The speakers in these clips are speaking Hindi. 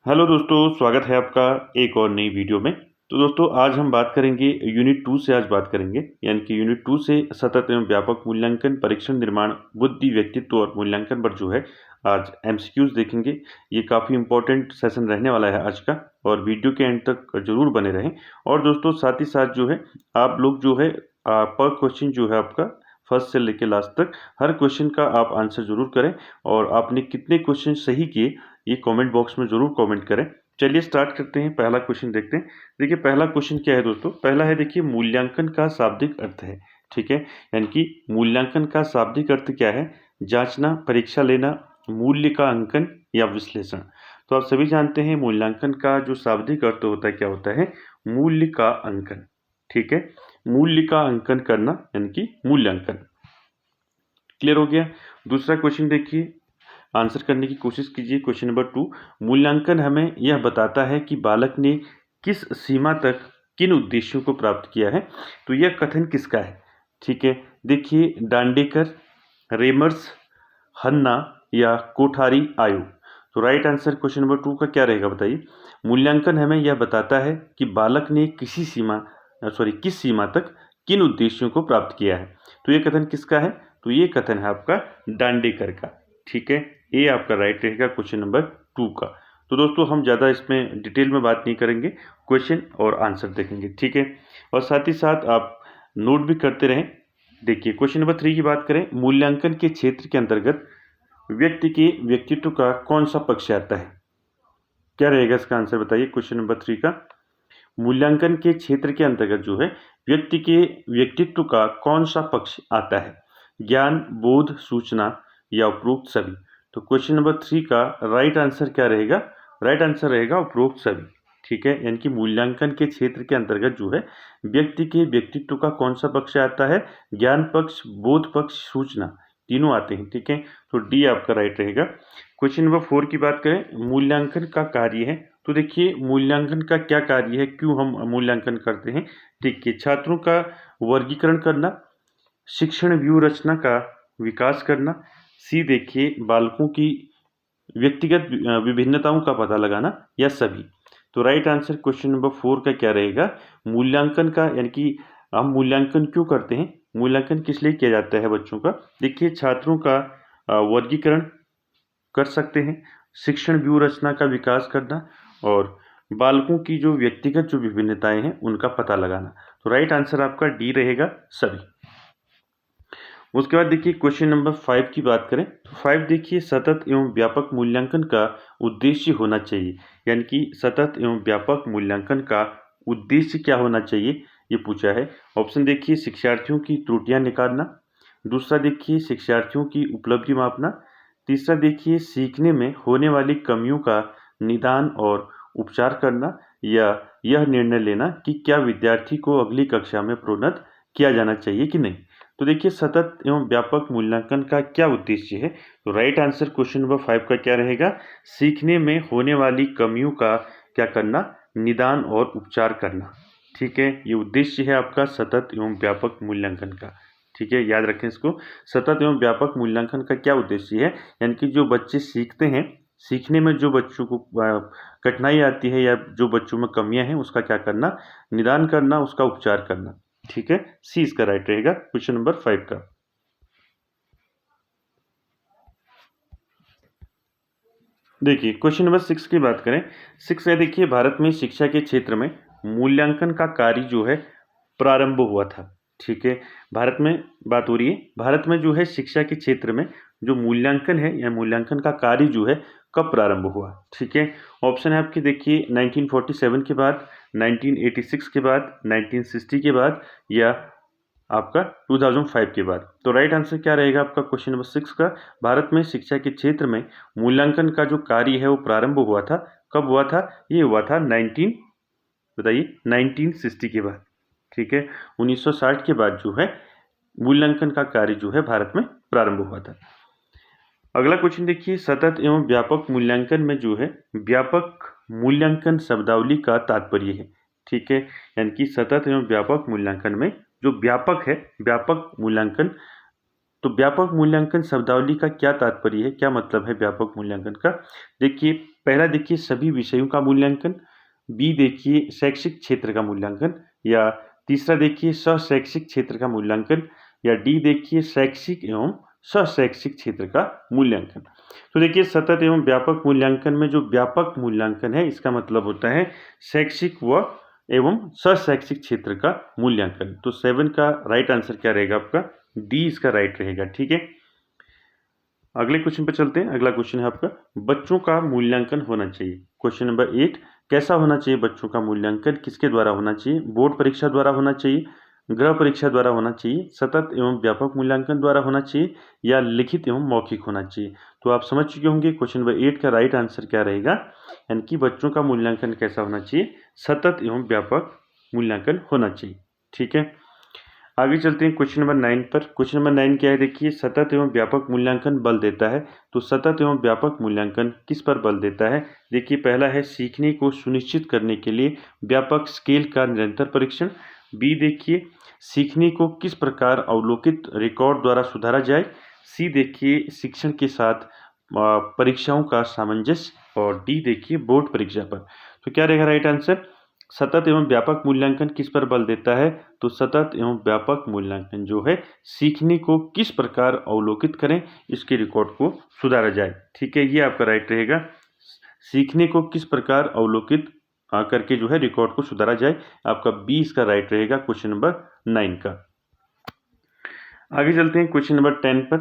हेलो दोस्तों, स्वागत है आपका एक और नई वीडियो में। तो दोस्तों आज हम बात करेंगे यूनिट 2 से। आज बात करेंगे यानी कि यूनिट 2 से सतत एवं व्यापक मूल्यांकन, परीक्षण, निर्माण, बुद्धि, व्यक्तित्व और मूल्यांकन पर जो है आज एमसीक्यूज देखेंगे। ये काफ़ी इंपॉर्टेंट सेशन रहने वाला है आज का, और वीडियो के एंड तक ज़रूर बने रहें। और दोस्तों साथ ही साथ जो है आप लोग जो है पर क्वेश्चन जो है आपका फर्स्ट से लेकर लास्ट तक हर क्वेश्चन का आप आंसर ज़रूर करें, और आपने कितने क्वेश्चन सही किए ये कमेंट बॉक्स में ज़रूर कमेंट करें। चलिए स्टार्ट करते हैं, पहला क्वेश्चन देखते हैं। देखिए पहला क्वेश्चन क्या है दोस्तों, पहला है देखिए मूल्यांकन का शाब्दिक अर्थ है। ठीक है, यानी कि मूल्यांकन का शाब्दिक अर्थ क्या है? जांचना, परीक्षा लेना, मूल्य का अंकन या विश्लेषण। तो आप सभी जानते हैं मूल्यांकन का जो शाब्दिक अर्थ होता है क्या होता है? मूल्य का अंकन। ठीक है, मूल्य का अंकन करना यानी कि मूल्यांकन। क्लियर हो गया। दूसरा क्वेश्चन देखिए, आंसर करने की कोशिश कीजिए। क्वेश्चन नंबर 2, मूल्यांकन हमें यह बताता है कि बालक ने किस सीमा तक किन उद्देश्यों को प्राप्त किया है। तो यह कथन किसका है? ठीक है, देखिए दांडेकर, रेमर्स, हन्ना या कोठारी आयोग। तो राइट आंसर क्वेश्चन नंबर 2 का क्या रहेगा बताइए। मूल्यांकन हमें यह बताता है कि बालक ने किस सीमा तक किन उद्देश्यों को प्राप्त किया है। तो ये कथन किसका है? तो ये कथन है आपका दांडेकर का। ठीक है, ये आपका राइट रहेगा क्वेश्चन नंबर 2 का। तो दोस्तों हम ज़्यादा इसमें डिटेल में बात नहीं करेंगे, क्वेश्चन और आंसर देखेंगे। ठीक है, और साथ ही साथ आप नोट भी करते रहें। देखिए क्वेश्चन नंबर 3 की बात करें, मूल्यांकन के क्षेत्र के अंतर्गत व्यक्ति के व्यक्तित्व का कौन सा पक्ष आता है? क्या रहेगा इसका आंसर बताइए क्वेश्चन नंबर 3 का। मूल्यांकन के क्षेत्र के अंतर्गत जो है व्यक्ति के व्यक्तित्व का कौन सा पक्ष आता है? ज्ञान, बोध, सूचना या उपरोक्त सभी। तो क्वेश्चन नंबर 3 का राइट आंसर क्या रहेगा? राइट आंसर रहेगा उपरोक्त सभी। ठीक है, यानी कि मूल्यांकन के क्षेत्र के अंतर्गत जो है व्यक्ति के व्यक्तित्व का कौन सा पक्ष आता है? ज्ञान पक्ष, बोध पक्ष, सूचना, तीनों आते हैं। ठीक है, तो डी आपका राइट रहेगा। क्वेश्चन नंबर 4 की बात करें, मूल्यांकन का कार्य है। तो देखिए मूल्यांकन का क्या कार्य है, क्यों हम मूल्यांकन करते हैं? ठीक है, छात्रों का वर्गीकरण करना, शिक्षण व्यू रचना का विकास करना, सी देखिए बालकों की व्यक्तिगत विभिन्नताओं का पता लगाना, या सभी। तो राइट आंसर क्वेश्चन नंबर 4 का क्या रहेगा? मूल्यांकन का, यानी कि हम मूल्यांकन क्यों करते हैं, मूल्यांकन किस लिए किया जाता है बच्चों का? देखिए छात्रों का वर्गीकरण कर सकते हैं, शिक्षण व्यू रचना का विकास करना, और बालकों की जो व्यक्तिगत जो विभिन्नताएं हैं उनका पता लगाना। तो राइट आंसर आपका डी रहेगा, सभी। उसके बाद देखिए क्वेश्चन नंबर 5 की बात करें तो 5 देखिए सतत एवं व्यापक मूल्यांकन का उद्देश्य होना चाहिए, यानी कि सतत एवं व्यापक मूल्यांकन का उद्देश्य क्या होना चाहिए ये पूछा है। ऑप्शन देखिए, शिक्षार्थियों की त्रुटियां निकालना, दूसरा देखिए शिक्षार्थियों की उपलब्धि मापना, तीसरा देखिए सीखने में होने वाली कमियों का निदान और उपचार करना, या यह निर्णय लेना कि क्या विद्यार्थी को अगली कक्षा में प्रोन्नत किया जाना चाहिए कि नहीं। तो देखिए सतत एवं व्यापक मूल्यांकन का क्या उद्देश्य है? तो राइट आंसर क्वेश्चन नंबर 5 का क्या रहेगा? सीखने में होने वाली कमियों का क्या करना? निदान और उपचार करना। ठीक है, ये उद्देश्य है आपका सतत एवं व्यापक मूल्यांकन का। ठीक है, याद रखें इसको। सतत एवं व्यापक मूल्यांकन का क्या उद्देश्य है? यानी कि जो बच्चे सीखते हैं, सीखने में जो बच्चों को कठिनाई आती है या जो बच्चों में कमियां हैं उसका क्या करना? निदान करना, उसका उपचार करना। ठीक है, सी इसका राइट रहेगा क्वेश्चन नंबर 5 का। देखिए क्वेश्चन नंबर 6 की बात करें। 6 है देखिए, भारत में शिक्षा के क्षेत्र में मूल्यांकन का कार्य जो है प्रारंभ हुआ था। ठीक है, भारत में बात हो रही है, भारत में जो है शिक्षा के क्षेत्र में जो मूल्यांकन है या मूल्यांकन का कार्य जो है कब प्रारंभ हुआ। ठीक है, ऑप्शन है आपके देखिए 1947 के बाद, 1986 के बाद, 1960 के बाद, या आपका 2005 के बाद। तो राइट आंसर क्या रहेगा आपका क्वेश्चन नंबर 6 का? भारत में शिक्षा के क्षेत्र में मूल्यांकन का जो कार्य है वो प्रारंभ हुआ था। कब हुआ था? ये हुआ था 1960 के बाद। ठीक है, 1960 के बाद जो है मूल्यांकन का कार्य जो है भारत में प्रारंभ हुआ था। अगला क्वेश्चन देखिए, सतत एवं व्यापक मूल्यांकन में जो है व्यापक मूल्यांकन शब्दावली का तात्पर्य है। ठीक है, यानी कि सतत एवं व्यापक मूल्यांकन में जो व्यापक है, व्यापक मूल्यांकन, तो व्यापक मूल्यांकन शब्दावली का क्या तात्पर्य है, क्या मतलब है व्यापक मूल्यांकन का? देखिए पहला देखिए सभी विषयों का मूल्यांकन, बी देखिए शैक्षिक क्षेत्र का मूल्यांकन, या तीसरा देखिए शैक्षिक क्षेत्र का मूल्यांकन, या डी देखिए शैक्षिक एवं शैक्षिक क्षेत्र का मूल्यांकन। तो देखिए सतत एवं व्यापक मूल्यांकन में जो व्यापक मूल्यांकन है इसका मतलब होता है शैक्षिक व एवं शैक्षिक क्षेत्र का मूल्यांकन। तो 7 का राइट आंसर क्या रहेगा आपका? डी इसका राइट रहेगा। ठीक है, अगले क्वेश्चन पर चलते हैं। अगला क्वेश्चन है आपका बच्चों का मूल्यांकन होना चाहिए। क्वेश्चन नंबर 8, कैसा होना चाहिए बच्चों का मूल्यांकन? किसके द्वारा होना चाहिए? बोर्ड परीक्षा द्वारा होना चाहिए, गृह परीक्षा द्वारा होना चाहिए, सतत एवं व्यापक मूल्यांकन द्वारा होना चाहिए, या लिखित एवं मौखिक होना चाहिए। तो आप समझ चुके होंगे क्वेश्चन नंबर 8 का राइट आंसर क्या रहेगा, यानी कि बच्चों का मूल्यांकन कैसा होना चाहिए? सतत एवं व्यापक मूल्यांकन होना चाहिए। ठीक है, आगे चलते हैं क्वेश्चन नंबर 9 पर। क्वेश्चन नंबर 9 क्या है? देखिए सतत एवं व्यापक मूल्यांकन बल देता है। तो सतत एवं व्यापक मूल्यांकन किस पर बल देता है? देखिए पहला है सीखने को सुनिश्चित करने के लिए व्यापक स्केल का निरंतर परीक्षण, बी देखिए सीखने को किस प्रकार अवलोकित रिकॉर्ड द्वारा सुधारा जाए, सी देखिए शिक्षण के साथ परीक्षाओं का सामंजस्य, और डी देखिए बोर्ड परीक्षा पर। तो क्या रहेगा राइट आंसर? सतत एवं व्यापक मूल्यांकन किस पर बल देता है? तो सतत एवं व्यापक मूल्यांकन जो है सीखने को किस प्रकार अवलोकित करें, इसके रिकॉर्ड को सुधारा जाए। ठीक है, ये आपका राइट रहेगा, सीखने को किस प्रकार अवलोकित करके जो है रिकॉर्ड को सुधारा जाए। आपका बी इसका राइट रहेगा क्वेश्चन नंबर 9 का। आगे चलते हैं क्वेश्चन नंबर 10 पर।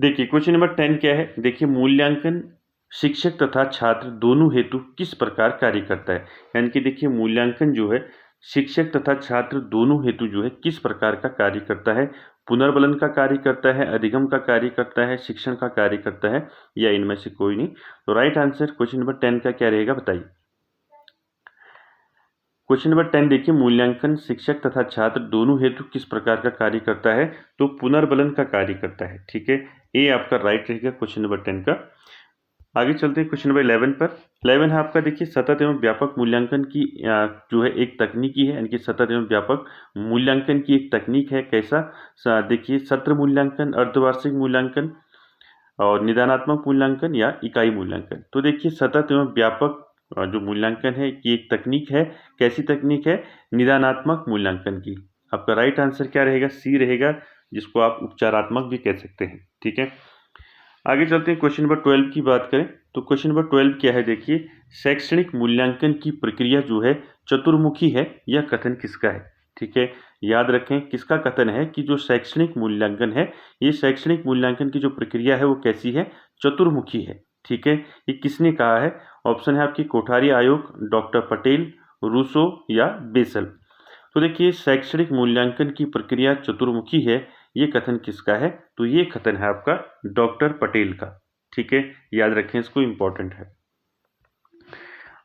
देखिए क्वेश्चन नंबर 10 क्या है? देखिए मूल्यांकन शिक्षक तथा छात्र दोनों हेतु किस प्रकार कार्य करता है? यानी कि देखिए मूल्यांकन जो है शिक्षक तथा छात्र दोनों हेतु जो है किस प्रकार का कार्य करता है? पुनर्बलन का कार्य करता है, अधिगम का कार्य करता है, शिक्षण का कार्य करता है, या इनमें से कोई नहीं? तो राइट आंसर क्वेश्चन नंबर 10 का क्या रहेगा बताइए। क्वेश्चन नंबर 10 देखिए मूल्यांकन शिक्षक तथा छात्र दोनों हेतु किस प्रकार का कार्य करता है? तो पुनर्बलन का कार्य करता है। ठीक है, ए आपका राइट रहेगा क्वेश्चन नंबर 10 का। आगे चलते हैं क्वेश्चन नंबर 11 पर। 11 है आपका देखिए सतत एवं व्यापक मूल्यांकन की जो है एक तकनीकी है, यानी कि सतत एवं व्यापक मूल्यांकन की एक तकनीक है। कैसा? देखिए सत्र मूल्यांकन, अर्धवार्षिक मूल्यांकन, और निदानात्मक मूल्यांकन, या इकाई मूल्यांकन। तो देखिए सतत एवं व्यापक जो मूल्यांकन है कि एक तकनीक है। कैसी तकनीक है? निदानात्मक मूल्यांकन की। आपका राइट आंसर क्या रहेगा? सी रहेगा, जिसको आप उपचारात्मक भी कह सकते हैं। ठीक है, आगे चलते हैं क्वेश्चन नंबर 12 की बात करें। तो क्वेश्चन नंबर 12 क्या है? देखिए शैक्षणिक मूल्यांकन की प्रक्रिया जो है चतुर्मुखी है, यह कथन किसका है? ठीक है, याद रखें किसका कथन है कि जो शैक्षणिक मूल्यांकन है, ये शैक्षणिक मूल्यांकन की जो प्रक्रिया है वो कैसी है? चतुर्मुखी है। ठीक है, ये किसने कहा है? ऑप्शन है आपकी कोठारी आयोग, डॉक्टर पटेल, रूसो, या बेसल। तो देखिए शैक्षणिक मूल्यांकन की प्रक्रिया चतुर्मुखी है, ये कथन किसका है? तो ये कथन है आपका डॉक्टर पटेल का। ठीक है, याद रखें इसको, इंपॉर्टेंट है।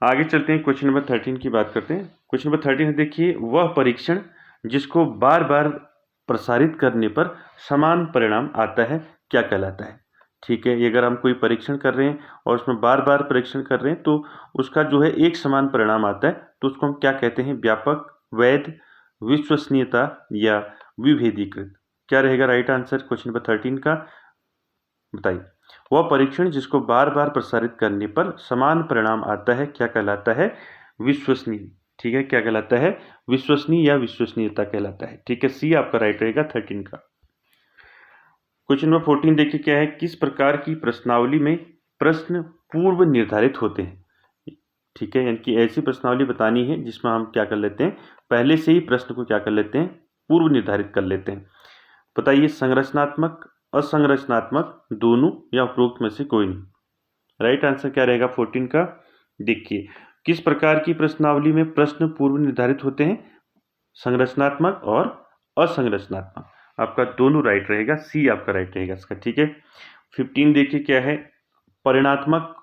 आगे चलते हैं क्वेश्चन नंबर 13 की बात करते हैं। क्वेश्चन नंबर 13 है देखिए वह परीक्षण जिसको बार बार प्रसारित करने पर समान परिणाम आता है क्या कहलाता है? ठीक है, ये अगर हम कोई परीक्षण कर रहे हैं और उसमें बार बार परीक्षण कर रहे हैं तो उसका जो है एक समान परिणाम आता है, तो उसको हम क्या कहते हैं? व्यापक, वैध, विश्वसनीयता, या विभेदीकृत। क्या रहेगा राइट आंसर क्वेश्चन नंबर 13 का? बताइए। वह परीक्षण जिसको बार बार प्रसारित करने पर समान परिणाम आता है क्या कहलाता है? विश्वसनीय। ठीक है, क्या कहलाता है? विश्वसनीय या विश्वसनीयता कहलाता है। ठीक है, सी आपका राइट रहेगा 13 का। क्वेश्चन नंबर 14 देखिए क्या है? किस प्रकार की प्रश्नावली में प्रश्न पूर्व निर्धारित होते हैं? ठीक है, यानी कि ऐसी प्रश्नावली बतानी है जिसमें हम क्या कर लेते हैं? पहले से ही प्रश्न को क्या कर लेते हैं? पूर्व निर्धारित कर लेते हैं। बताइए संरचनात्मक, असंरचनात्मक, दोनों, या उपरोक्त में से कोई नहीं? राइट आंसर क्या रहेगा 14 का? देखिए किस प्रकार की प्रश्नावली में प्रश्न पूर्व निर्धारित होते हैं? संरचनात्मक और असंरचनात्मक। आपका दोनों राइट रहेगा, सी आपका राइट रहेगा इसका। ठीक है, 15 देखिए क्या है? परिणात्मक,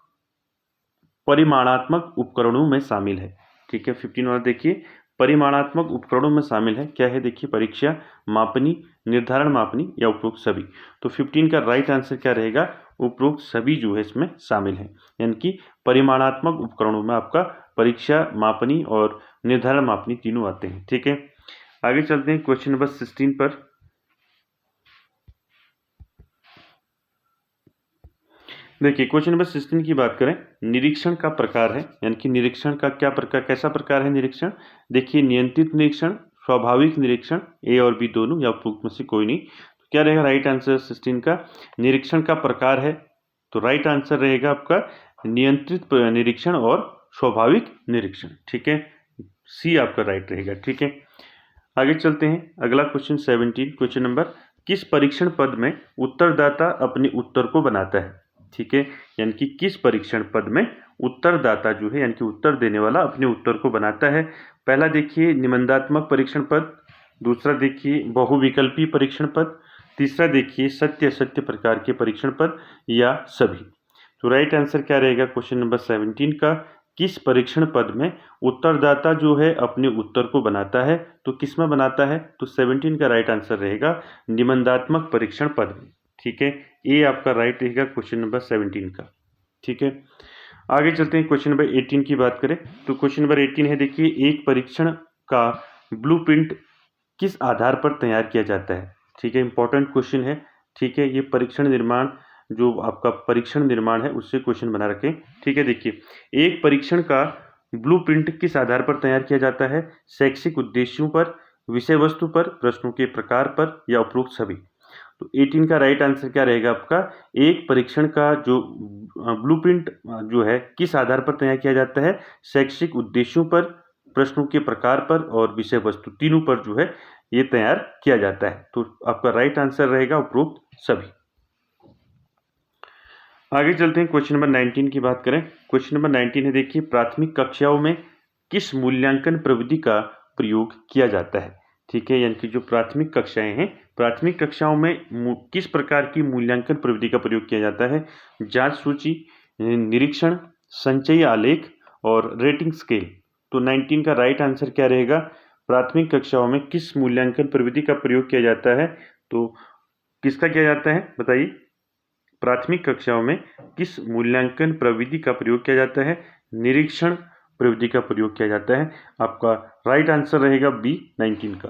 परिमाणात्मक उपकरणों में शामिल है। ठीक है, 15 वाला देखिए परिमाणात्मक उपकरणों में शामिल है। क्या है? देखिए परीक्षा, मापनी, निर्धारण मापनी, या उपरोक्त सभी। तो 15 का राइट आंसर क्या रहेगा? उपरोक्त सभी जो है इसमें शामिल है, यानी कि परिमाणात्मक उपकरणों में आपका परीक्षा, मापनी और निर्धारण मापनी तीनों आते हैं। ठीक है, आगे चलते हैं क्वेश्चन नंबर 16 पर। देखिए क्वेश्चन नंबर 16 की बात करें, निरीक्षण का प्रकार है, यानी कि निरीक्षण का क्या प्रकार, कैसा प्रकार है निरीक्षण। देखिए नियंत्रित निरीक्षण, स्वाभाविक निरीक्षण, ए और बी दोनों या उपरोक्त में से कोई नहीं। तो क्या रहेगा राइट आंसर 16 का, निरीक्षण का प्रकार है तो राइट आंसर रहेगा आपका नियंत्रित निरीक्षण और स्वाभाविक निरीक्षण। ठीक है, सी आपका राइट रहेगा। ठीक है, आगे चलते हैं। अगला क्वेश्चन 17 क्वेश्चन नंबर, किस परीक्षण पद में उत्तरदाता अपने उत्तर को बनाता है। ठीक है, यानी कि किस परीक्षण पद में उत्तरदाता जो है यानी कि उत्तर देने वाला अपने उत्तर को बनाता है। पहला देखिए निबंधात्मक परीक्षण पद, दूसरा देखिए बहुविकल्पी परीक्षण पद, तीसरा देखिए सत्य असत्य प्रकार के परीक्षण पद, या सभी। तो राइट आंसर क्या रहेगा क्वेश्चन नंबर 17 का, किस परीक्षण पद में उत्तरदाता जो है अपने उत्तर को बनाता है। तो किस में बनाता है, तो 17 का राइट आंसर रहेगा निबंधात्मक परीक्षण पद में। ठीक है, ये आपका राइट रहेगा क्वेश्चन नंबर 17 का। ठीक है, आगे चलते हैं क्वेश्चन नंबर 18 की बात करें। तो क्वेश्चन नंबर 18 है, देखिए एक परीक्षण का ब्लूप्रिंट किस आधार पर तैयार किया जाता है। ठीक है, इंपॉर्टेंट क्वेश्चन है। ठीक है, ये परीक्षण निर्माण जो आपका परीक्षण निर्माण है उससे क्वेश्चन बना रखें। ठीक है, देखिए एक परीक्षण का ब्लूप्रिंट किस आधार पर तैयार किया जाता है, शैक्षिक उद्देश्यों पर, विषय वस्तु पर, प्रश्नों के प्रकार पर, या उपरोक्त सभी। तो 18 का राइट आंसर क्या रहेगा आपका, एक परीक्षण का जो ब्लूप्रिंट जो है किस आधार पर तैयार किया जाता है, शैक्षिक उद्देश्यों पर, प्रश्नों के प्रकार पर और विषय वस्तु तीनों पर जो है ये तैयार किया जाता है। तो आपका राइट आंसर रहेगा उपरोक्त सभी। आगे चलते हैं क्वेश्चन नंबर 19 की बात करें। क्वेश्चन नंबर 19 है, देखिए प्राथमिक कक्षाओं में किस मूल्यांकन प्रविधि का प्रयोग किया जाता है। ठीक है, यानी कि जो प्राथमिक कक्षाएं हैं, प्राथमिक कक्षाओं में किस प्रकार की मूल्यांकन प्रविधि का प्रयोग किया जाता है, जांच सूची, निरीक्षण, संचयी आलेख और रेटिंग स्केल। तो 19 का राइट आंसर क्या रहेगा, प्राथमिक कक्षाओं में किस मूल्यांकन प्रविधि का प्रयोग किया जाता है। तो किसका किया जाता है बताइए, प्राथमिक कक्षाओं में किस मूल्यांकन प्रविधि का प्रयोग किया जाता है, निरीक्षण प्रविधि का प्रयोग किया जाता है। आपका राइट आंसर रहेगा बी 19 का।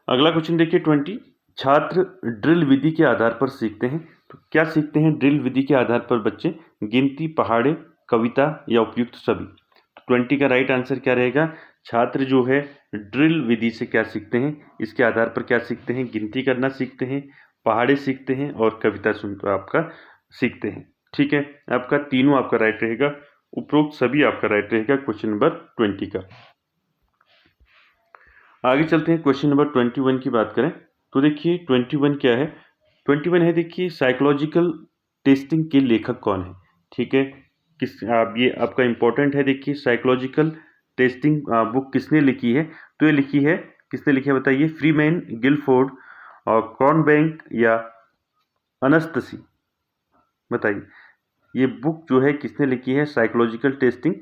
अगला क्वेश्चन देखिए 20, छात्र ड्रिल विधि के आधार पर सीखते हैं। तो क्या सीखते हैं ड्रिल विधि के आधार पर बच्चे, गिनती, पहाड़े, कविता, या उपयुक्त सभी। 20 का राइट आंसर क्या रहेगा, छात्र जो है ड्रिल विधि से क्या सीखते हैं, इसके आधार पर क्या सीखते हैं, गिनती करना सीखते हैं, पहाड़े सीखते हैं और कविता सुनकर आपका सीखते हैं। ठीक है, आपका तीनों आपका राइट रहेगा, उपरोक्त सभी आपका राइट रहेगा क्वेश्चन नंबर 20 का। आगे चलते हैं क्वेश्चन नंबर 21 की बात करें। तो देखिए 21 क्या है, 21 है देखिए साइकोलॉजिकल टेस्टिंग के लेखक कौन है। ठीक है, किस आप ये आपका इंपॉर्टेंट है। देखिए साइकोलॉजिकल टेस्टिंग बुक किसने लिखी है, तो ये लिखी है, किसने लिखी है बताइए, फ्रीमैन, गिलफोर्ड और क्रॉनबैंक या अनस्तसी। बताइए ये बुक जो है किसने लिखी है, साइकोलॉजिकल टेस्टिंग।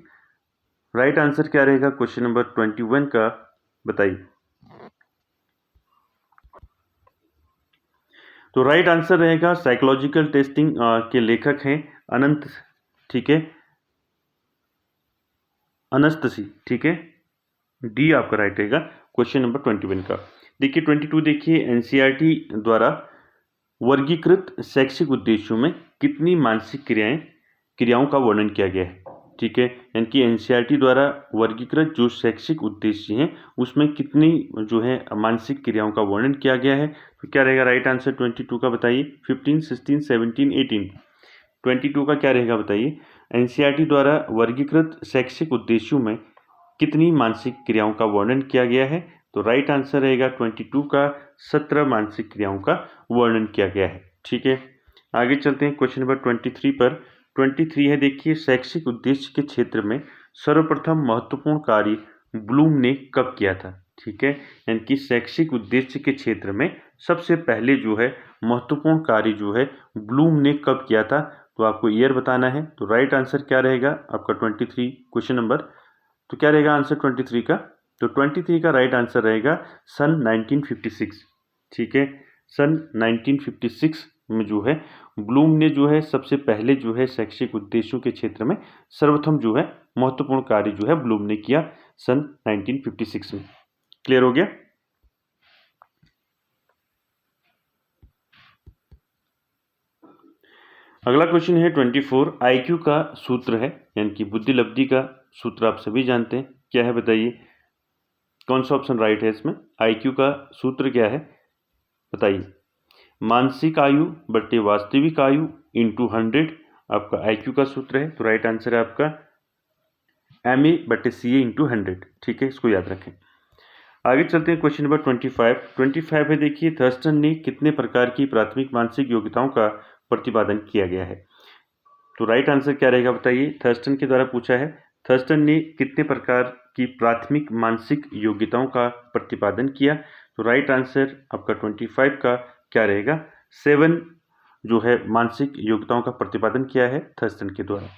राइट आंसर क्या रहेगा क्वेश्चन नंबर 21 का, बताइए। तो राइट आंसर रहेगा साइकोलॉजिकल टेस्टिंग के लेखक हैं अनंत, ठीक है, अनस्तसी। ठीक है, डी आपका राइट रहेगा क्वेश्चन नंबर 21 का। देखिए 22 देखिए एनसीईआरटी द्वारा वर्गीकृत शैक्षिक उद्देश्यों में कितनी मानसिक क्रियाओं का वर्णन किया गया है। ठीक है, यानी कि एनसीईआरटी द्वारा वर्गीकृत जो शैक्षिक उद्देश्य हैं उसमें कितनी जो है मानसिक क्रियाओं का वर्णन किया गया है। तो क्या रहेगा राइट आंसर 22 का, बताइए। 15, 16, 17, 18। 22 का क्या रहेगा बताइए, एनसीईआरटी द्वारा वर्गीकृत शैक्षिक उद्देश्यों में कितनी मानसिक क्रियाओं का वर्णन किया गया है। तो राइट आंसर रहेगा 22 का, 17 मानसिक क्रियाओं का वर्णन किया गया है। ठीक है, आगे चलते हैं क्वेश्चन नंबर 23 पर। 23 है देखिए शैक्षिक उद्देश्य के क्षेत्र में सर्वप्रथम महत्वपूर्ण कार्य ब्लूम ने कब किया था। ठीक है, यानी कि शैक्षिक उद्देश्य के क्षेत्र में सबसे पहले जो है महत्वपूर्ण कार्य जो है ब्लूम ने कब किया था। तो आपको ईयर बताना है। तो राइट आंसर क्या रहेगा आपका 23 क्वेश्चन नंबर, तो क्या रहेगा आंसर 23 का, तो 23 का राइट आंसर रहेगा सन 1956। ठीक है, सन 1956 में जो है ब्लूम ने जो है सबसे पहले जो है शैक्षिक उद्देश्यों के क्षेत्र में सर्वप्रथम जो है महत्वपूर्ण कार्य जो है ब्लूम ने किया सन 1956 में। क्लियर हो गया। अगला क्वेश्चन है 24, आईक्यू का सूत्र है, यानी कि बुद्धि लब्धि का सूत्र आप सभी जानते हैं, क्या है बताइए, कौन सा ऑप्शन राइट है इसमें? आईक्यू का सूत्र क्या है बताइए? मानसिक आयु बटे वास्तविक आयु इंटू 100 आपका आईक्यू का सूत्र है। तो राइट आंसर है आपका MA बटे CA इंटू 100। ठीक है, इसको याद रखें। आगे चलते हैं क्वेश्चन नंबर 25 है। देखिए, थर्स्टन ने कितने प्रकार की प्राथमिक मानसिक योग्यताओं का प्रतिपादन किया गया है? तो राइट आंसर क्या रहेगा बताइए? थर्स्टन के द्वारा पूछा है, थर्स्टन ने कितने प्रकार की प्राथमिक मानसिक योग्यताओं का प्रतिपादन किया? तो राइट आंसर आपका 25 का क्या रहेगा? 7 जो है मानसिक योग्यताओं का प्रतिपादन किया है थर्स्टन के द्वारा।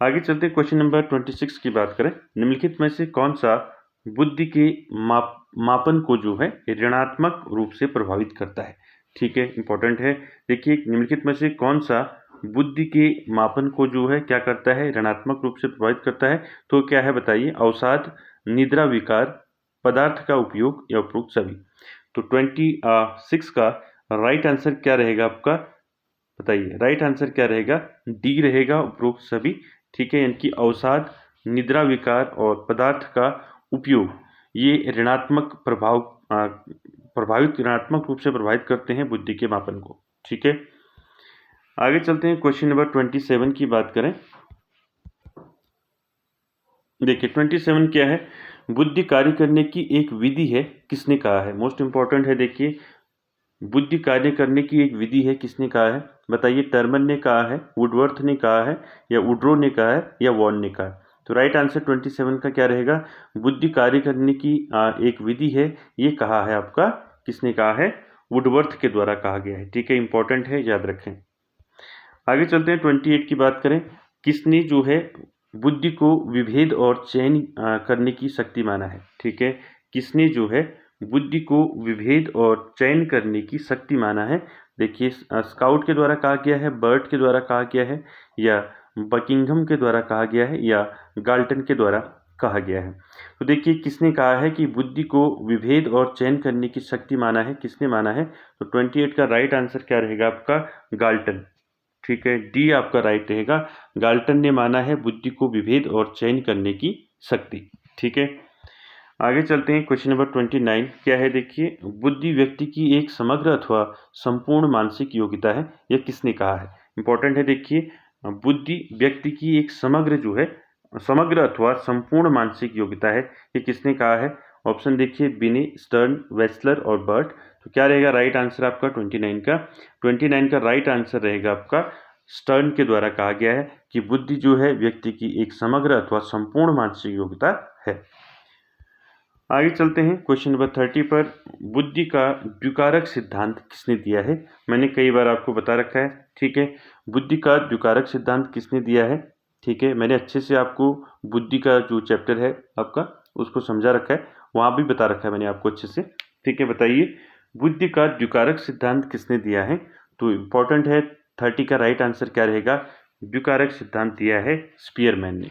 आगे चलते हैं क्वेश्चन नंबर 26 की बात करें। निम्नलिखित में से कौन सा बुद्धि के मापन को जो है ऋणात्मक रूप से प्रभावित करता है? ठीक है, इंपॉर्टेंट है। देखिए, निम्नलिखित में से कौन सा बुद्धि के मापन को जो है क्या करता है? ऋणात्मक रूप से प्रभावित करता है। तो क्या है बताइए? अवसाद, निद्रा विकार, पदार्थ का उपयोग या उपरोक्त सभी। तो 26 का राइट आंसर क्या रहेगा आपका बताइए? राइट आंसर क्या रहेगा? डी रहेगा, उपरोक्त सभी। ठीक है, यानी कि अवसाद, निद्रा विकार और पदार्थ का उपयोग ये ऋणात्मक ऋणात्मक रूप से प्रभावित करते हैं बुद्धि के मापन को। ठीक है, आगे चलते हैं क्वेश्चन नंबर 27 की बात करें। देखिए 27 क्या है? बुद्धि कार्य करने की एक विधि है, किसने कहा है? मोस्ट इंपॉर्टेंट है। देखिए, बुद्धि कार्य करने की एक विधि है, किसने कहा है बताइए? टर्मन ने कहा है, वुडवर्थ ने कहा है, या वुड्रो ने कहा है, या वॉन ने कहा है? तो राइट आंसर 27 का क्या रहेगा? बुद्धि कार्य करने की एक विधि है, ये कहा है आपका, किसने कहा है? वुडवर्थ के द्वारा कहा गया है। ठीक है, इंपॉर्टेंट है, याद रखें। आगे चलते हैं 28 की बात करें। किसने जो है बुद्धि को विभेद और चयन करने की शक्ति माना है? ठीक है, किसने जो है बुद्धि को विभेद और चयन करने की शक्ति माना है? देखिए, स्काउट के द्वारा कहा गया है, बर्ट के द्वारा कहा गया है, या बकिंघम के द्वारा कहा गया है, या गाल्टन के द्वारा कहा गया है? तो देखिए, किसने कहा है कि बुद्धि को विभेद और चयन करने की शक्ति माना है? किसने माना है? तो 28 का राइट आंसर क्या रहेगा आपका? गाल्टन। ठीक है, डी आपका राइट रहेगा। गाल्टन ने माना है बुद्धि को विभेद और चयन करने की शक्ति। ठीक है, आगे चलते हैं क्वेश्चन नंबर 29 क्या है? देखिए, बुद्धि व्यक्ति की एक समग्र अथवा संपूर्ण मानसिक योग्यता है, यह किसने कहा है? इंपॉर्टेंट है। देखिए, बुद्धि व्यक्ति की एक समग्र अथवा संपूर्ण मानसिक योग्यता है, ये किसने कहा है? ऑप्शन देखिए, बिने, स्टर्न, वेस्लर और बर्ट। तो क्या रहेगा राइट आंसर आपका 29 का राइट आंसर रहेगा आपका स्टर्न के द्वारा कहा गया है कि बुद्धि जो है व्यक्ति की एक समग्र अथवा संपूर्ण मानसिक योग्यता है। आगे चलते हैं क्वेश्चन नंबर 30 पर। बुद्धि का द्विकारक सिद्धांत किसने दिया है? मैंने कई बार आपको बता रखा है। ठीक है, बुद्धि का द्विकारक सिद्धांत किसने दिया है? ठीक है, मैंने अच्छे से आपको बुद्धि का जो चैप्टर है आपका उसको समझा रखा है, वहाँ भी बता रखा है मैंने आपको अच्छे से। ठीक है, बताइए बुद्धि का द्विकारक सिद्धांत किसने दिया है? तो इम्पोर्टेंट है, 30 का राइट आंसर क्या रहेगा? द्विकारक सिद्धांत दिया है स्पीयरमैन ने।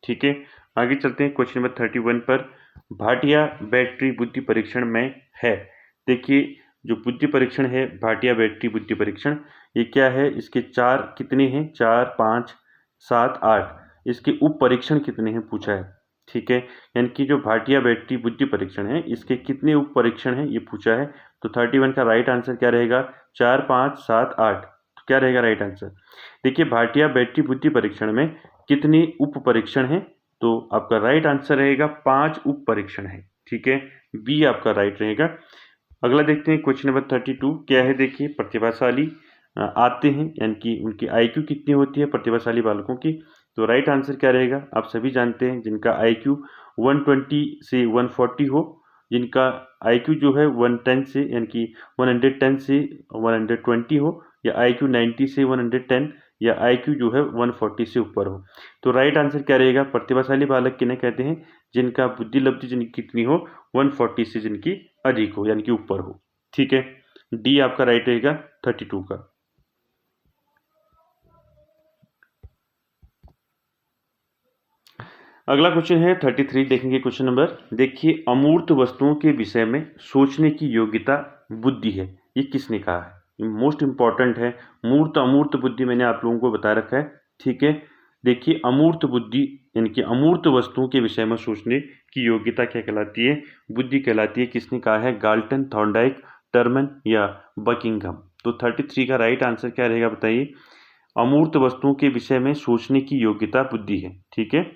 ठीक है, आगे चलते हैं क्वेश्चन नंबर 31 पर। भाटिया बैटरी बुद्धि परीक्षण में है। देखिए, जो बुद्धि परीक्षण है भाटिया बैटरी बुद्धि परीक्षण, ये क्या है? इसके चार कितने हैं? 4, 5, 7, 8। इसके उप परीक्षण कितने हैं पूछा है। ठीक है, यानी कि जो भाटिया बैटरी बुद्धि परीक्षण है इसके कितने उप परीक्षण हैं ये पूछा है। तो 31 का राइट आंसर क्या रहेगा? 4, 5, 7, 8। तो क्या रहेगा राइट आंसर? देखिए, भाटिया बैटरी बुद्धि परीक्षण में कितने उप परीक्षण हैं? तो आपका राइट आंसर रहेगा 5 उप परीक्षण है। ठीक है, बी आपका राइट रहेगा। अगला देखते हैं क्वेश्चन नंबर 32 क्या है? देखिए, प्रतिभाशाली आते हैं, यानी कि उनकी IQ कितनी होती है प्रतिभाशाली बालकों की? तो राइट आंसर क्या रहेगा? आप सभी जानते हैं, जिनका IQ 120 से 140 हो, जिनका IQ जो है 110 से यानी कि 110 से 120 हो, या IQ 90 से 110, या IQ जो है 140 से ऊपर हो। तो राइट आंसर क्या रहेगा? प्रतिभाशाली बालक किन्हें कहते हैं? जिनका बुद्धि लब्धि जिनकी कितनी हो? 140 से जिनकी अधिक हो, यानी कि ऊपर हो। ठीक है, डी आपका राइट रहेगा 32 का। अगला क्वेश्चन है 33, देखेंगे क्वेश्चन नंबर। देखिए, अमूर्त वस्तुओं के विषय में सोचने की योग्यता बुद्धि है, ये किसने कहा है? मोस्ट इंपॉर्टेंट है। मूर्त अमूर्त बुद्धि मैंने आप लोगों को बता रखा है, ठीक है। देखिए अमूर्त बुद्धि यानी कि अमूर्त वस्तुओं के विषय में सोचने की योग्यता क्या कहलाती है? बुद्धि कहलाती है। किसने कहा है? गाल्टन, थॉर्नडाइक, टर्मन या बकिंघम। तो 33 का राइट आंसर क्या रहेगा बताइए? अमूर्त वस्तुओं के विषय में सोचने की योग्यता बुद्धि है, ठीक है।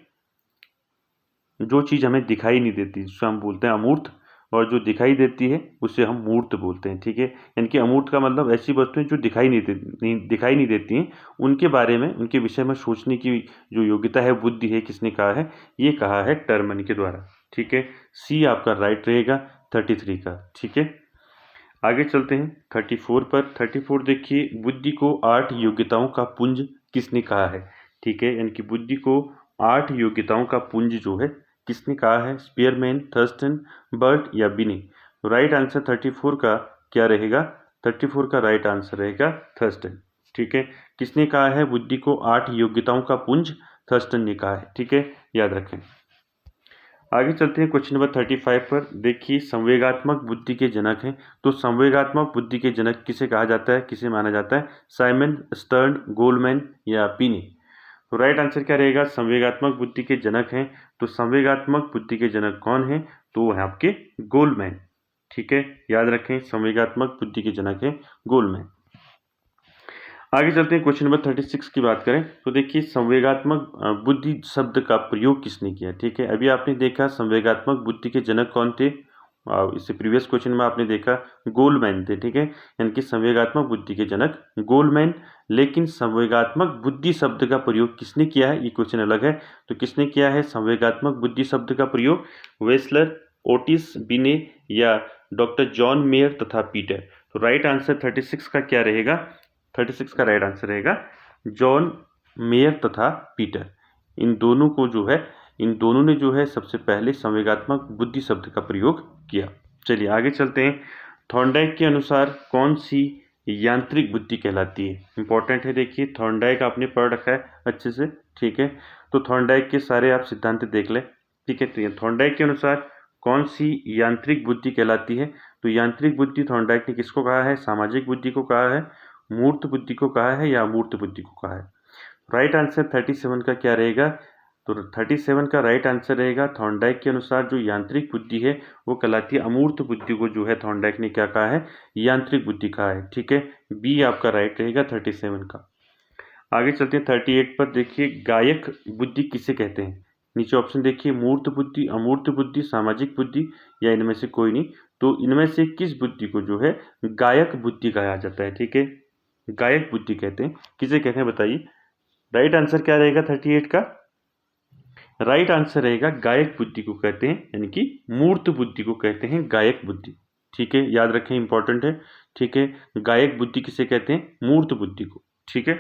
जो चीज़ हमें दिखाई नहीं देती उसे हम बोलते हैं अमूर्त, और जो दिखाई देती है उसे हम मूर्त बोलते हैं, ठीक है। यानी कि अमूर्त का मतलब ऐसी वस्तुएं जो दिखाई नहीं देती हैं, उनके बारे में, उनके विषय में सोचने की जो योग्यता है बुद्धि है। किसने कहा है? ये कहा है टर्मन के द्वारा, ठीक है। सी आपका राइट रहेगा 33 का, ठीक है। आगे चलते हैं 34 पर। 34 देखिए, बुद्धि को 8 योग्यताओं का पुंज किसने कहा है? ठीक है, यानी कि बुद्धि को 8 योग्यताओं का पुंज जो है किसने कहा है? स्पीयरमैन, थर्स्टन, बर्ट या बिनी। तो राइट आंसर 34 का क्या रहेगा? 34 का राइट आंसर रहेगा थर्स्टन, ठीक है। किसने कहा है बुद्धि को 8 योग्यताओं का पुंज? थर्स्टन ने कहा है, ठीक है, याद रखें। आगे चलते हैं क्वेश्चन नंबर 35 पर। देखिए संवेगात्मक बुद्धि के जनक हैं, तो संवेगात्मक बुद्धि के जनक किसे कहा जाता है, किसे माना जाता है? साइमन, स्टर्न, गोल्डमैन या पिनी। तो राइट आंसर क्या रहेगा? संवेगात्मक बुद्धि के जनक हैं, तो संवेगात्मक बुद्धि के जनक कौन है? तो है आपके गोल्डमैन, ठीक है, याद रखें संवेगात्मक बुद्धि के जनक है गोल्डमैन। आगे चलते हैं क्वेश्चन नंबर 36 की बात करें, तो देखिए संवेगात्मक बुद्धि शब्द का प्रयोग किसने किया? ठीक है, अभी आपने देखा संवेगात्मक बुद्धि के जनक कौन थे? इससे प्रीवियस क्वेश्चन में आपने देखा गोल्डमैन थे, ठीक है, यानी कि संवेगात्मक बुद्धि के जनक गोल्डमैन। लेकिन संवेगात्मक बुद्धि शब्द का प्रयोग किसने किया है, ये क्वेश्चन अलग है। तो किसने किया है संवेगात्मक बुद्धि शब्द का प्रयोग? वेस्लर, ओटिस, बिने या डॉक्टर जॉन मेयर तथा पीटर। तो राइट आंसर 36 का क्या रहेगा? 36 का राइट आंसर रहेगा जॉन मेयर तथा पीटर। इन दोनों ने जो है सबसे पहले संवेगात्मक बुद्धि शब्द का प्रयोग किया। चलिए आगे चलते हैं। थॉर्नडाइक के अनुसार कौन सी यांत्रिक बुद्धि कहलाती है? इंपॉर्टेंट है, देखिए थॉर्नडाइक आपने पढ़ रखा है अच्छे से, ठीक है। तो थॉर्नडाइक के सारे आप सिद्धांत देख लें, ठीक है। तो थॉर्नडाइक के अनुसार कौन सी यांत्रिक बुद्धि कहलाती है? तो यांत्रिक बुद्धि थॉर्नडाइक ने किसको कहा है? सामाजिक बुद्धि को कहा है, मूर्त बुद्धि को कहा है या अमूर्त बुद्धि को कहा है? राइट आंसर 37 का क्या रहेगा? तो 37 का राइट आंसर रहेगा थॉर्नडाइक के अनुसार जो यांत्रिक बुद्धि है वो कहलाती है अमूर्त बुद्धि को जो है थॉर्नडाइक ने क्या कहा है? यांत्रिक बुद्धि कहा है, ठीक है। बी आपका राइट रहेगा 37 का। आगे चलते हैं 38 पर। देखिए गायक बुद्धि किसे कहते हैं? नीचे ऑप्शन देखिए, मूर्त बुद्धि, अमूर्त बुद्धि, सामाजिक बुद्धि या इनमें से कोई नहीं। तो इनमें से किस बुद्धि को जो है गायक बुद्धि कहा जाता है? ठीक है, गायक बुद्धि कहते हैं। किसे कहते हैं बताइए? राइट आंसर क्या रहेगा 38 का? राइट आंसर रहेगा गायक बुद्धि को कहते हैं, यानी कि मूर्त बुद्धि को कहते हैं गायक बुद्धि, ठीक है, याद रखें इंपॉर्टेंट है, ठीक है। गायक बुद्धि किसे कहते हैं? मूर्त बुद्धि को, ठीक है।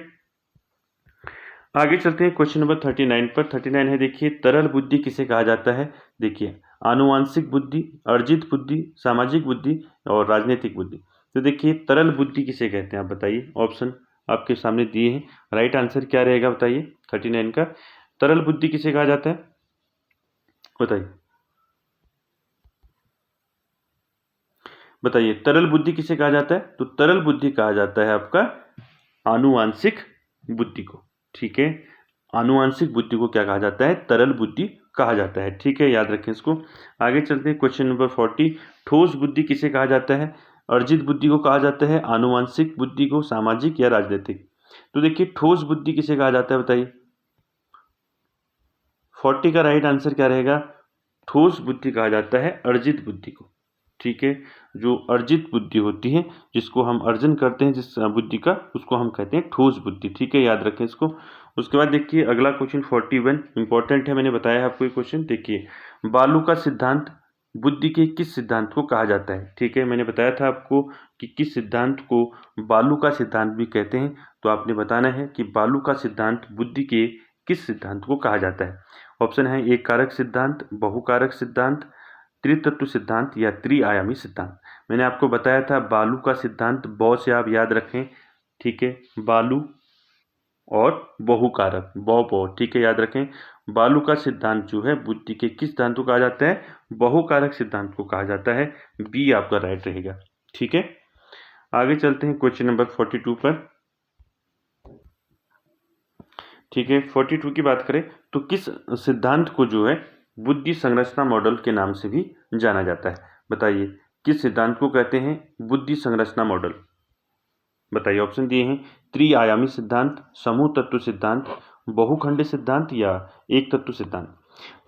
आगे चलते हैं क्वेश्चन नंबर 39 पर। 39 है, देखिए तरल बुद्धि किसे कहा जाता है? देखिए आनुवांशिक बुद्धि, अर्जित बुद्धि, सामाजिक बुद्धि और राजनीतिक बुद्धि। तो देखिए तरल बुद्धि किसे कहते हैं आप बताइए? ऑप्शन आपके सामने दिए हैं, राइट आंसर क्या रहेगा बताइए 39 का? तरल बुद्धि किसे कहा जाता है बताइए? बताइए तरल बुद्धि किसे कहा जाता है? तो तरल बुद्धि कहा जाता है आपका आनुवांशिक बुद्धि को, ठीक है। आनुवांशिक बुद्धि को क्या कहा जाता है? तरल बुद्धि कहा जाता है, ठीक है, याद रखें इसको। आगे चलते हैं क्वेश्चन नंबर 40। ठोस बुद्धि किसे कहा जाता है? अर्जित बुद्धि को कहा जाता है, आनुवांशिक बुद्धि को, सामाजिक या राजनीतिक? तो देखिए ठोस बुद्धि किसे कहा जाता है बताइए? 40 का राइट आंसर क्या रहेगा? ठोस बुद्धि कहा जाता है अर्जित बुद्धि को, ठीक है। जो अर्जित बुद्धि होती है, जिसको हम अर्जन करते हैं जिस बुद्धि का, उसको हम कहते हैं ठोस बुद्धि, ठीक है, याद रखें इसको। उसके बाद देखिए अगला क्वेश्चन 41 इंपॉर्टेंट है, मैंने बताया है आपको ये क्वेश्चन। देखिए बालू का सिद्धांत बुद्धि के किस सिद्धांत को कहा जाता है? ठीक है, मैंने बताया था आपको कि किस सिद्धांत को बालू का सिद्धांत भी कहते हैं। तो आपने बताना है कि बालू का सिद्धांत बुद्धि के किस सिद्धांत को कहा जाता है? ऑप्शन है एक कारक सिद्धांत, बहुकारक सिद्धांत, त्रितत्व सिद्धांत या त्रिआयामी सिद्धांत। मैंने आपको बताया था बालू का सिद्धांत बॉ से आप याद रखें, ठीक है, बालू और बहुकारक बॉ, ठीक है, याद रखें। बालू का सिद्धांत जो है बुद्धि के किस सिद्धांत को कहा जाता है? बहुकारक सिद्धांत को कहा जाता है। बी आपका राइट रहेगा, ठीक है। आगे चलते हैं क्वेश्चन नंबर 42 पर। ठीक है, 42 की बात करें तो किस सिद्धांत को जो है बुद्धि संरचना मॉडल के नाम से भी जाना जाता है? बताइए, किस सिद्धांत को कहते हैं बुद्धि संरचना मॉडल? बताइए, ऑप्शन दिए हैं त्रिआयामी सिद्धांत, समूह तत्व सिद्धांत, बहुखंड सिद्धांत या एक तत्व सिद्धांत।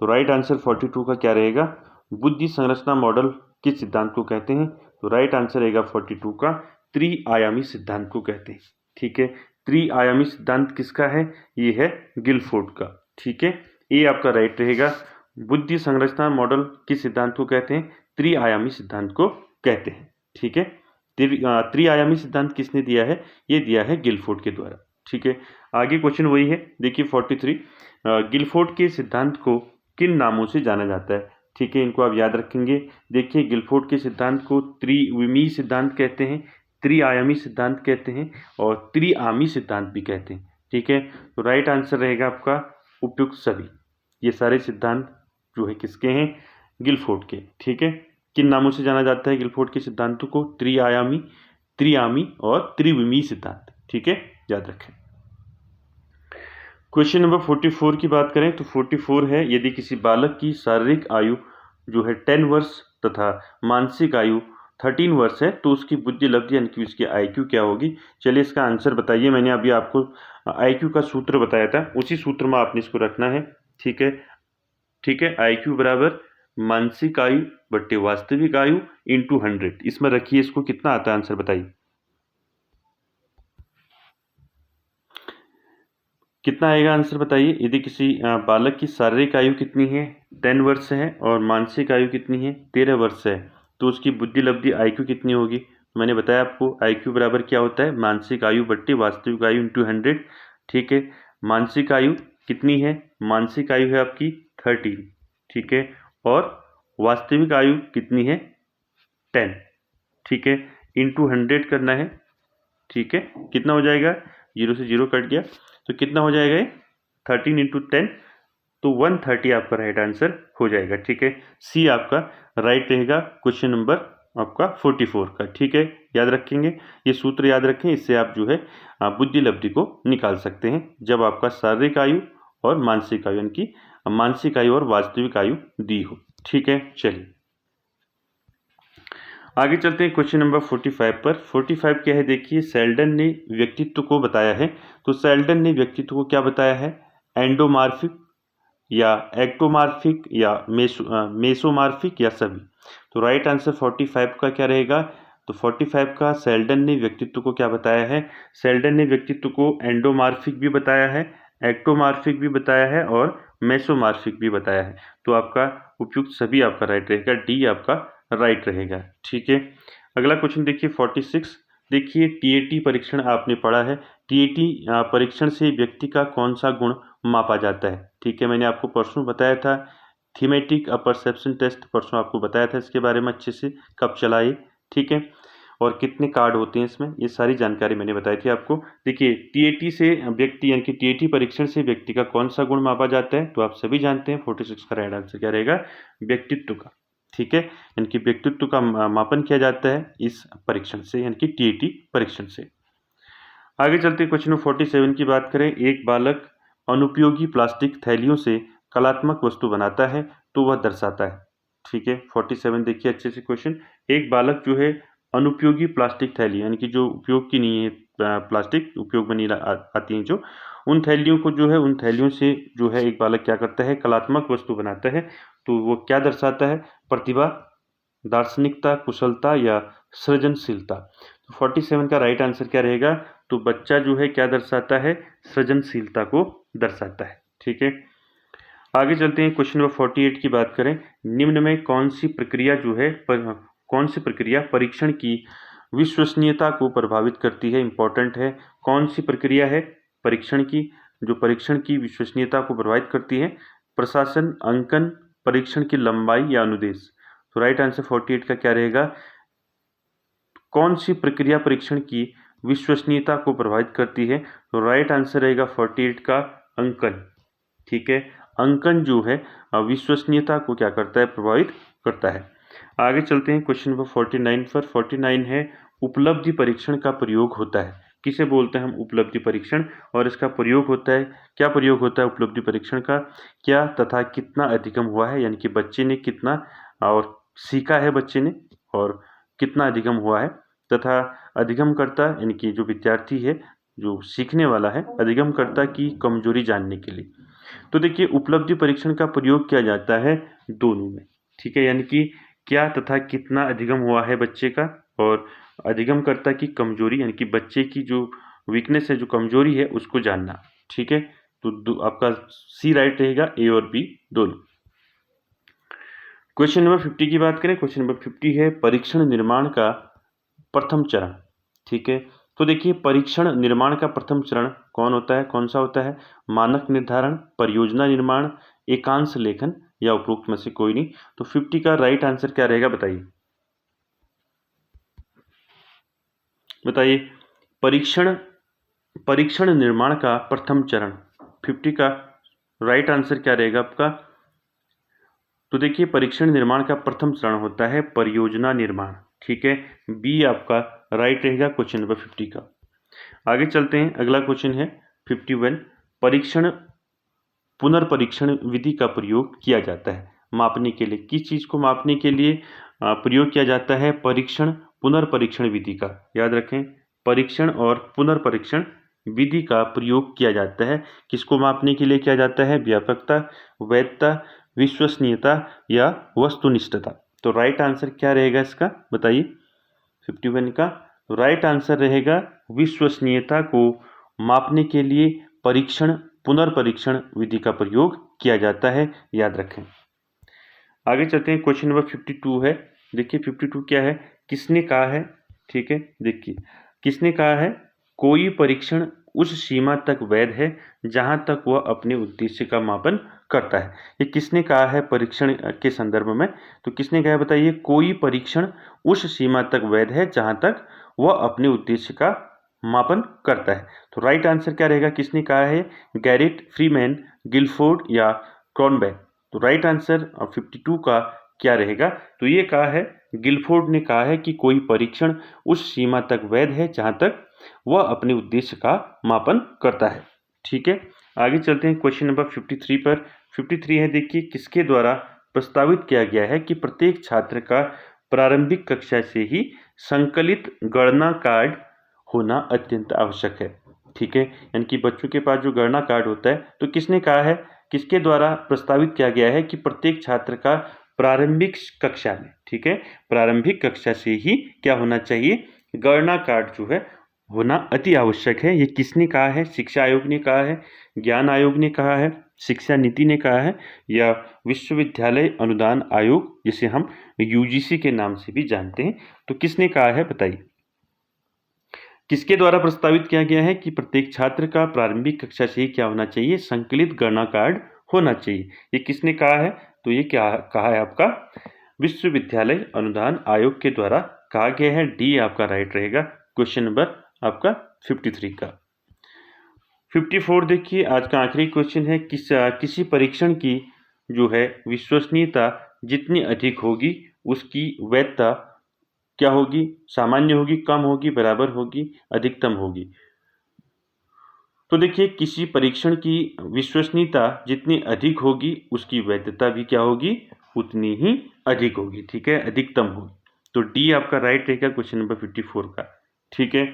तो राइट आंसर 42 का क्या रहेगा? बुद्धि संरचना मॉडल किस सिद्धांत को कहते हैं? तो राइट आंसर रहेगा 42 का त्रिआयामी सिद्धांत को कहते हैं। ठीक है, त्रिआयामी सिद्धांत किसका है? ये है गिलफोर्ड का। ठीक है, ये आपका राइट रहेगा। बुद्धि संरचना मॉडल किस सिद्धांत को कहते हैं? त्रिआयामी सिद्धांत को कहते हैं। ठीक है, त्रिआयामी सिद्धांत किसने दिया है? ये दिया है गिलफोर्ड के द्वारा। ठीक है, आगे क्वेश्चन वही है, देखिए 43। गिलफोर्ड के सिद्धांत को किन नामों से जाना जाता है? ठीक है, इनको आप याद रखेंगे। देखिए, गिलफोर्ड के सिद्धांत को त्रिविमीय सिद्धांत कहते हैं, त्रिआयामी सिद्धांत कहते हैं और त्रिआमी सिद्धांत भी कहते हैं। ठीक है, तो राइट आंसर रहेगा आपका उपयुक्त सभी। ये सारे सिद्धांत जो है किसके हैं? गिलफोर्ड के। ठीक है, किन नामों से जाना जाता है गिलफोर्ड के सिद्धांतों को? त्रिआयामी, त्रिआमी और त्रिविमीय सिद्धांत। ठीक है, याद रखें। क्वेश्चन नंबर 44 की बात करें तो 44 है, यदि किसी बालक की शारीरिक आयु जो है 10 वर्ष तथा मानसिक आयु 13 वर्ष है तो उसकी बुद्धि लब्धि यानी कि उसकी IQ क्या होगी? चलिए इसका आंसर बताइए। मैंने अभी आपको IQ का सूत्र बताया था, उसी सूत्र में आपने इसको रखना है। ठीक है, ठीक है, IQ बराबर मानसिक आयु बट्टे वास्तविक आयु इंटू 100। इसमें रखिए इसको, कितना आता है आंसर बताइए। कितना आएगा आंसर बताइए। यदि किसी बालक की शारीरिक आयु कितनी है? 10 वर्ष है और मानसिक आयु कितनी है? 13 वर्ष है, तो उसकी बुद्धि लब्धि IQ कितनी होगी? मैंने बताया आपको IQ बराबर क्या होता है? मानसिक आयु बट्टे वास्तविक आयु इंटू 100। ठीक है, मानसिक आयु कितनी है? मानसिक आयु है आपकी 13। ठीक है, और वास्तविक आयु कितनी है? 10। ठीक है, इंटू 100 करना है। ठीक है, कितना हो जाएगा? 0 से 0 कट गया तो कितना हो जाएगा? 13 इंटू 10, तो 130 आपका राइट आंसर हो जाएगा। ठीक है, सी आपका राइट रहेगा क्वेश्चन नंबर आपका 44 का। ठीक है, याद रखेंगे, ये सूत्र याद रखें, इससे आप जो है बुद्धि लब्धि को निकाल सकते हैं जब आपका शारीरिक आयु और मानसिक आयु यानी कि मानसिक आयु और वास्तविक आयु दी हो। ठीक है, चलिए आगे चलते हैं क्वेश्चन नंबर 45 पर। 45 क्या है? देखिए, सेल्डन ने व्यक्तित्व को बताया है, तो सेल्डन ने व्यक्तित्व को क्या बताया है? एंडोमार्फिक या एक्टोमार्फिक या मेसोमार्फिक या सभी। तो राइट आंसर 45 का क्या रहेगा? तो 45 का सेल्डन ने व्यक्तित्व को क्या बताया है? सेल्डन ने व्यक्तित्व को एंडोमार्फिक भी बताया है, एक्टोमार्फिक भी बताया है और मेसोमार्फिक भी बताया है। तो आपका उपयुक्त सभी आपका राइट रहेगा, डी आपका राइट रहेगा। ठीक है, अगला क्वेश्चन देखिए 46। देखिए, TAT परीक्षण आपने पढ़ा है। TAT परीक्षण से व्यक्ति का कौन सा गुण मापा जाता है? ठीक है, मैंने आपको परसों बताया था, थीमेटिक परसेप्शन टेस्ट परसों आपको बताया था इसके बारे में अच्छे से, कब चलाए। ठीक है, और कितने कार्ड होते हैं इसमें, ये सारी जानकारी मैंने बताई थी आपको। देखिए, TAT से व्यक्ति यानी कि TAT परीक्षण से व्यक्ति का कौन सा गुण मापा जाता है? तो आप सभी जानते हैं 46 का राइट आंसर क्या रहेगा? व्यक्तित्व का। ठीक है, यानी कि व्यक्तित्व का मापन किया जाता है इस परीक्षण से यानी कि TAT परीक्षण से। आगे चलते क्वेश्चन नंबर 47 की बात करें। एक बालक अनुपयोगी प्लास्टिक थैलियों से कलात्मक वस्तु बनाता है तो वह दर्शाता है। ठीक है, 47 देखिए अच्छे से क्वेश्चन। एक बालक जो है अनुपयोगी प्लास्टिक थैली यानी कि जो उपयोग की नहीं है, प्लास्टिक उपयोग में नहीं आती हैं जो, उन थैलियों को जो है, उन थैलियों से जो है एक बालक क्या करता है? कलात्मक वस्तु बनाता है। तो वो क्या दर्शाता है? प्रतिभा, दार्शनिकता, कुशलता या सृजनशीलता। तो 47 का राइट आंसर क्या रहेगा? तो बच्चा जो है क्या दर्शाता है? सृजनशीलता को दर्शाता है। ठीक है, आगे चलते हैं क्वेश्चन नंबर 48 की बात करें। निम्न में कौन सी प्रक्रिया जो है कौन सी प्रक्रिया परीक्षण की विश्वसनीयता को प्रभावित करती है? इंपॉर्टेंट है, कौन सी प्रक्रिया है परीक्षण की जो परीक्षण की विश्वसनीयता को प्रभावित करती है? प्रशासन, अंकन, परीक्षण की लंबाई या अनुदेश। तो राइट आंसर 48 का क्या रहेगा? कौन सी प्रक्रिया परीक्षण की विश्वसनीयता को प्रभावित करती है? तो राइट आंसर रहेगा 48 का अंकन। ठीक है, अंकन जो है विश्वसनीयता को क्या करता है? प्रभावित करता है। आगे चलते हैं क्वेश्चन नंबर 49 पर। 49 है, उपलब्धि परीक्षण का प्रयोग होता है। किसे बोलते हैं हम उपलब्धि परीक्षण, और इसका प्रयोग होता है, क्या प्रयोग होता है उपलब्धि परीक्षण का, क्या तथा कितना अधिगम हुआ है, यानी कि बच्चे ने कितना और सीखा है बच्चे ने, और कितना अधिगम हुआ है, तथा अधिगमकर्ता यानी कि जो विद्यार्थी है, जो सीखने वाला है, अधिगमकर्ता की कमजोरी जानने के लिए। तो देखिए उपलब्धि परीक्षण का प्रयोग किया जाता है दोनों में, ठीक है, यानी कि क्या तथा कितना अधिगम हुआ है बच्चे का, और अधिगमकर्ता की कमजोरी यानी कि बच्चे की जो वीकनेस है, जो कमजोरी है, उसको जानना, ठीक है। तो आपका सी राइट रहेगा, ए और बी दोनों। क्वेश्चन नंबर 50 की बात करें, क्वेश्चन नंबर 50 है परीक्षण निर्माण का प्रथम चरण, ठीक है। तो देखिए परीक्षण निर्माण का प्रथम चरण कौन होता है, कौन सा होता है, मानक निर्धारण, परियोजना निर्माण, एकांश लेखन, या उपरोक्त में से कोई नहीं। तो 50 का राइट आंसर क्या रहेगा बताइए, बताइए। परीक्षण निर्माण का प्रथम चरण, 50 का राइट आंसर क्या रहेगा आपका। तो देखिए परीक्षण निर्माण का प्रथम चरण होता है परियोजना निर्माण, ठीक है, बी आपका राइट रहेगा क्वेश्चन नंबर 50 का। आगे चलते हैं, अगला क्वेश्चन है 51, पुनर्परीक्षण विधि का प्रयोग किया जाता है मापने के लिए। किस चीज को मापने के लिए प्रयोग किया जाता है, परीक्षण पुनर्परीक्षण विधि का, याद रखें, परीक्षण और पुनर्परीक्षण विधि का प्रयोग किया जाता है। किसको मापने के लिए किया जाता है, व्यापकता, वैधता, विश्वसनीयता, या वस्तुनिष्ठता। तो राइट आंसर क्या रहेगा इसका बताइए, 51 का राइट आंसर रहेगा विश्वसनीयता को मापने के लिए परीक्षण पुनर्परीक्षण विधि का प्रयोग किया जाता है, याद रखें। आगे चलते हैं, क्वेश्चन नंबर 52 है। देखिए 52 क्या है, किसने कहा है, ठीक है, देखिए किसने कहा है, कोई परीक्षण उस सीमा तक वैध है जहां तक वह अपने उद्देश्य का मापन करता है। ये किसने कहा है परीक्षण के संदर्भ में, तो किसने कहा है बताइए, कोई परीक्षण उस सीमा तक वैध है जहां तक वह अपने उद्देश्य का मापन करता है। तो राइट आंसर क्या रहेगा, किसने कहा है, गैरेट, फ्रीमैन, गिलफोर्ड, या क्रॉनबेक। तो राइट आंसर 52 का क्या रहेगा, तो ये कहा है, गिलफोर्ड ने कहा है कि कोई परीक्षण उस सीमा तक वैध है जहां तक वह अपने उद्देश्य का मापन करता है, ठीक है। आगे चलते हैं क्वेश्चन नंबर 53 पर। 53 है, देखिए किसके द्वारा प्रस्तावित किया गया है कि प्रत्येक छात्र का प्रारंभिक कक्षा से ही संकलित गणना कार्ड होना अत्यंत आवश्यक है, ठीक है, यानी कि बच्चों के पास जो गणना कार्ड होता है, तो किसने कहा है, किसके द्वारा प्रस्तावित किया गया है कि प्रत्येक छात्र का प्रारंभिक कक्षा में, ठीक है, प्रारंभिक कक्षा से ही क्या होना चाहिए, गणना कार्ड जो है होना अति आवश्यक है। ये किसने कहा है, शिक्षा आयोग ने कहा है, ज्ञान आयोग ने कहा है, शिक्षा नीति ने कहा है, या विश्वविद्यालय अनुदान आयोग, जिसे हम यूजीसी के नाम से भी जानते हैं। तो किसने कहा है बताइए, किसके द्वारा प्रस्तावित किया गया है कि प्रत्येक छात्र का प्रारंभिक कक्षा से ही क्या होना चाहिए, संकलित गणना कार्ड होना चाहिए। ये किसने कहा है, तो ये क्या कहा है आपका, विश्वविद्यालय अनुदान आयोग के द्वारा कहा गया है। डी आपका राइट रहेगा क्वेश्चन नंबर आपका 53 का। 54 देखिए आज का आखिरी क्वेश्चन है, किसी परीक्षण की जो है विश्वसनीयता जितनी अधिक होगी उसकी वैधता क्या होगी, सामान्य होगी, कम होगी, बराबर होगी, अधिकतम होगी। तो देखिए किसी परीक्षण की विश्वसनीयता जितनी अधिक होगी उसकी वैधता भी क्या होगी, उतनी ही अधिक होगी, ठीक है, अधिकतम होगी। तो डी आपका राइट रहेगा क्वेश्चन नंबर 54 का, ठीक है।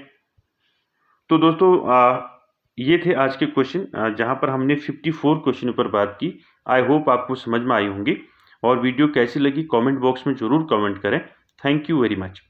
तो दोस्तों ये थे आज के क्वेश्चन जहां पर हमने 54 क्वेश्चन पर बात की। आई होप आपको समझ में आई होंगी, और वीडियो कैसी लगी कमेंट बॉक्स में जरूर कमेंट करें। Thank you very much.